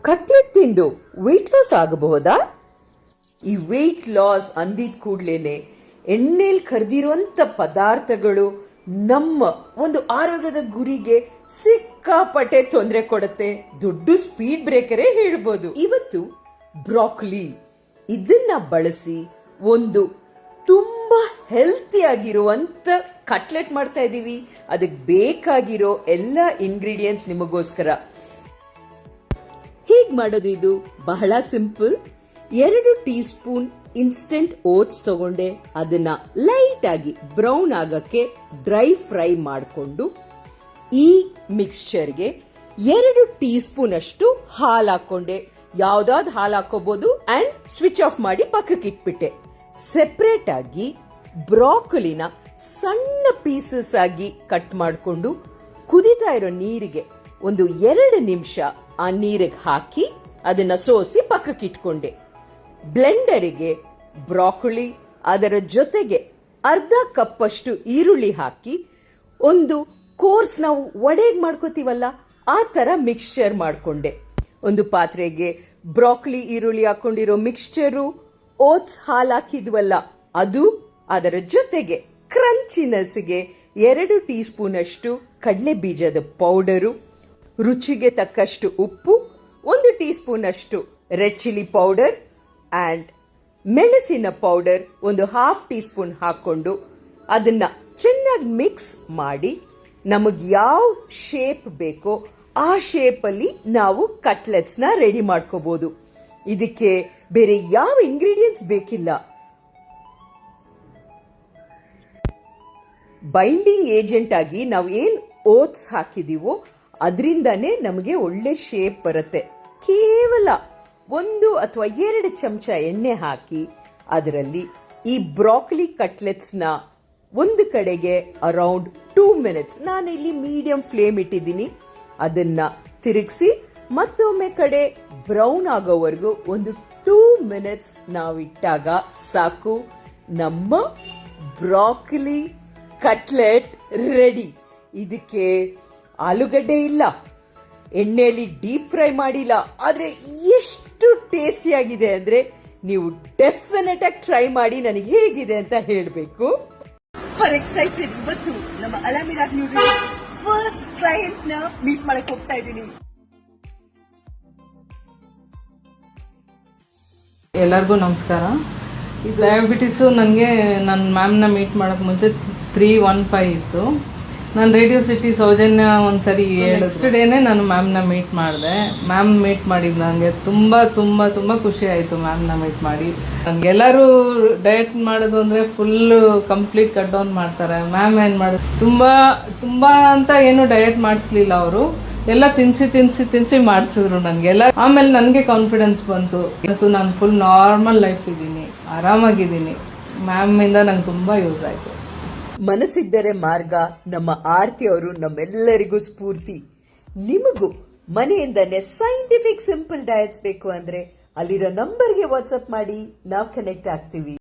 Cutlet ತಿಂದು weight loss ಆಗಬಹುದಾ? ಈ ವೆಯ್ಟ್ ಲಾಸ್ ಅಂದಿದ ಕೂಡ್ಲೇನೆ ಎಣ್ಣೆಲಿ ಕರೆದಿರುವಂತ ಪದಾರ್ಥಗಳು ನಮ್ಮ ಒಂದು ಆರೋಗ್ಯದ ಗುರಿಗೆ ಸಿಕ್ಕಾಪಟ್ಟೆ ತೊಂದರೆ ಕೊಡುತ್ತೆ. ದೊಡ್ಡ ಸ್ಪೀಡ್ ಬ್ರೇಕರೇ ಹೇಳ್ಬೋದು. ಇವತ್ತು ಬ್ರಾಕೊಲಿ ಇದನ್ನ ಬಳಸಿ ಒಂದು ತುಂಬಾ ಹೆಲ್ತಿ ಆಗಿರುವಂತ ಕಟ್ಲೆಟ್ ಮಾಡ್ತಾ ಇದೀವಿ. ಅದಕ್ಕೆ ಬೇಕಾಗಿರೋ ಎಲ್ಲ ಇಂಗ್ರೀಡಿಯೆಂಟ್ಸ್ ನಿಮಗೋಸ್ಕರ. ಹೇಗ್ ಮಾಡೋದು? ಇದು ಬಹಳ simple. 2 tea spoon instant oats ತಗೊಂಡೆ, ಅದನ್ನ ಲೈಟ್ ಆಗಿ ಬ್ರೌನ್ ಆಗಕ್ಕೆ ಡ್ರೈ ಫ್ರೈ ಮಾಡಿಕೊಂಡು ಈ ಮಿಕ್ಸ್ಚರ್ಗೆ 2 ಟೀ ಸ್ಪೂನ್ ಅಷ್ಟು ಹಾಲು ಹಾಕೊಂಡೆ. ಯಾವ್ದಾದ್ ಹಾಲು ಹಾಕೋಬಹುದು ಅಂಡ್ ಸ್ವಿಚ್ ಆಫ್ ಮಾಡಿ ಪಕ್ಕಕ್ಕೆ ಇಟ್ಬಿಟ್ಟೆ. ಸೆಪರೇಟ್ ಆಗಿ ಬ್ರಾಕೊಲಿನ ಸಣ್ಣ ಪೀಸಸ್ ಆಗಿ ಕಟ್ ಮಾಡಿಕೊಂಡು ಕುದಿತಾ ಇರೋ ನೀರಿಗೆ ಒಂದು 2 ನಿಮಿಷ ಆ ನೀರಿಗೆ ಹಾಕಿ ಅದನ್ನ ಸೋಸಿ ಪಕ್ಕಕ್ಕೆ ಇಟ್ಕೊಂಡೆ. ಬ್ಲೆಂಡರಿಗೆ ಬ್ರಾಕೊಲಿ ಅದರ ಜೊತೆಗೆ ಅರ್ಧ ಕಪ್ ಅಷ್ಟು ಈರುಳ್ಳಿ ಹಾಕಿ ಒಂದು ಕೋರ್ಸ್ ನಾವು ವಡೆಗೆ ಮಾಡ್ಕೋತೀವಲ್ಲ ಆ ತರ ಮಿಕ್ಸ್ಚರ್ ಮಾಡ್ಕೊಂಡೆ. ಒಂದು ಪಾತ್ರೆಗೆ ಬ್ರಾಕೊಲಿ ಈರುಳ್ಳಿ ಹಾಕೊಂಡಿರೋ ಮಿಕ್ಸ್ಚರು, ಓಟ್ಸ್ ಹಾಲು ಹಾಕಿದ್ವಲ್ಲ ಅದು, ಅದರ ಜೊತೆಗೆ ಕ್ರಂಚಿನೆಸ್ಗೆ 2 ಟೀ ಸ್ಪೂನ್ ಅಷ್ಟು ಕಡಲೆ ಬೀಜದ ಪೌಡರು, ರುಚಿಗೆ ತಕ್ಕಷ್ಟು ಉಪ್ಪು, 1 ಟೀ ಸ್ಪೂನ್ ಅಷ್ಟು ರೆಡ್ ಚಿಲ್ಲಿ ಪೌಡರ್ ಅಂಡ್ ಮೆಣಸಿನ ಪೌಡರ್ ಒಂದು 1/2 ಟೀ ಸ್ಪೂನ್ ಹಾಕೊಂಡು ಅದನ್ನ ಚೆನ್ನಾಗಿ ಮಿಕ್ಸ್ ಮಾಡಿ ನಮಗೆ ಯಾವ ಶೇಪ್ ಬೇಕೋ ಆ ಶೇಪ್ ಅಲ್ಲಿ ನಾವು ಕಟ್ಲೆಟ್ಸ್ ನ ರೆಡಿ ಮಾಡ್ಕೋಬಹುದು. ಇದಕ್ಕೆ ಬೇರೆ ಯಾವ ಇಂಗ್ರೀಡಿಯೆಂಟ್ಸ್ ಬೇಕಿಲ್ಲ. ಬೈಂಡಿಂಗ್ ಏಜೆಂಟ್ ಆಗಿ ನಾವು ಏನ್ ಓಟ್ಸ್ ಹಾಕಿದೀವೋ ಅದರಿಂದಾನೇ ನಮಗೆ ಒಳ್ಳೆ ಶೇಪ್ ಬರುತ್ತೆ. ಕೇವಲ 1 ಅಥವಾ 2 ಚಮಚ ಎಣ್ಣೆ ಹಾಕಿ ಅದರಲ್ಲಿ ಈ ಬ್ರಾಕೊಲಿ ಕಟ್ಲೆಟ್ಸ್ ನ ಒಂದು ಕಡೆಗೆ ಅರೌಂಡ್ 2 ಮಿನಿಟ್ಸ್, ನಾನು ಇಲ್ಲಿ ಮೀಡಿಯಂ ಫ್ಲೇಮ್ ಇಟ್ಟಿದ್ದೀನಿ, ಅದನ್ನ ತಿರುಗಿಸಿ ಮತ್ತೊಮ್ಮೆ ಕಡೆ ಬ್ರೌನ್ ಆಗೋವರೆಗೂ ಒಂದು 2 ಮಿನಿಟ್ಸ್ ನಾವಿಟ್ಟಾಗ ಸಾಕು, ನಮ್ಮ ಬ್ರಾಕೊಲಿ ಕಟ್ಲೆಟ್ ರೆಡಿ. ಇದಕ್ಕೆ ಆಲೂಗಡ್ಡೆ ಇಲ್ಲ, ಎಣ್ಣೆಯಲ್ಲಿ ಡೀಪ್ ಫ್ರೈ ಮಾಡಿಲ್ಲ, ಆದ್ರೆ ಎಷ್ಟು ಟೇಸ್ಟಿ ಆಗಿದೆ ಅಂದ್ರೆ ನೀವು ಡೆಫಿನೆಟ್ ಆಗಿ ಟ್ರೈ ಮಾಡಿ ನನಗೆ ಹೇಗಿದೆ ಅಂತ ಹೇಳಬೇಕು. For excited. ಇವತ್ತು ನಮ್ಮ ಅಲಾಮಿರಾಗ್ ನ್ಯೂಟ್ರಿಷನ್ ಫಸ್ಟ್ ಕ್ಲೈಂಟ್ ನ ಮೀಟ್ ಮಾಡಕ್ ಹೋಗ್ತಾ ಇದ್ದೀನಿ. ಎಲ್ಲರಿಗೂ ನಮಸ್ಕಾರ. ಈ ಡಯಾಬಿಟಿಸು ನನಗೆ ನನ್ನ ಮ್ಯಾಮ್ನ ಮೀಟ್ ಮಾಡೋಕ್ಕೆ ಮುಂಚೆ 315 ಇತ್ತು. ನಾನು ರೇಡಿಯೋ ಸಿಟಿ ಸೌಜನ್ಯ ಒಂದ್ಸರಿ ನೆಕ್ಸ್ಟ್ ಡೇನೆ ನಾನು ಮ್ಯಾಮ್ನ ಮೀಟ್ ಮಾಡಿದೆ. ಮ್ಯಾಮ್ ಮೀಟ್ ಮಾಡಿದ್ದು ನನಗೆ ತುಂಬ ತುಂಬ ತುಂಬ ಖುಷಿ ಆಯಿತು. ಮ್ಯಾಮ್ನ ಮೀಟ್ ಮಾಡಿ ನನಗೆಲ್ಲರೂ ಡಯಟ್ ಮಾಡೋದು ಅಂದರೆ ಫುಲ್ಲು ಕಂಪ್ಲೀಟ್ ಕಟ್ ಡೌನ್ ಮಾಡ್ತಾರೆ. ಮ್ಯಾಮ್ ಏನು ಮಾಡೋದು ತುಂಬ ಅಂತ ಏನು ಡಯಟ್ ಮಾಡಿಸ್ಲಿಲ್ಲ. ಅವರು ಎಲ್ಲ ತಿನ್ಸಿ ಮಾಡಿಸಿದ್ರು ನನಗೆಲ್ಲ. ಆಮೇಲೆ ನನಗೆ ಕಾನ್ಫಿಡೆನ್ಸ್ ಬಂತು. ಇವತ್ತು ನಾನು ಫುಲ್ ನಾರ್ಮಲ್ ಲೈಫ್ ಇದ್ದೀನಿ, ಆರಾಮಾಗಿದ್ದೀನಿ. ಮ್ಯಾಮಿಂದ ನಂಗೆ ತುಂಬ ಯೂಸ್ ಆಯಿತು. ಮನಸ್ಸಿದ್ದರೆ ಮಾರ್ಗ. ನಮ್ಮ ಆರ್ತಿ ಅವರು ನಮ್ಮೆಲ್ಲರಿಗೂ ಸ್ಫೂರ್ತಿ. ನಿಮಗೂ ಮನೆಯಿಂದನೇ ಸೈಂಟಿಫಿಕ್ ಸಿಂಪಲ್ ಡಯಟ್ಸ್ ಬೇಕು ಅಂದ್ರೆ ಅಲ್ಲಿರೋ ನಂಬರ್ಗೆ ವಾಟ್ಸ್ಆಪ್ ಮಾಡಿ, ನಾವು ಕನೆಕ್ಟ್ ಆಗ್ತೀವಿ.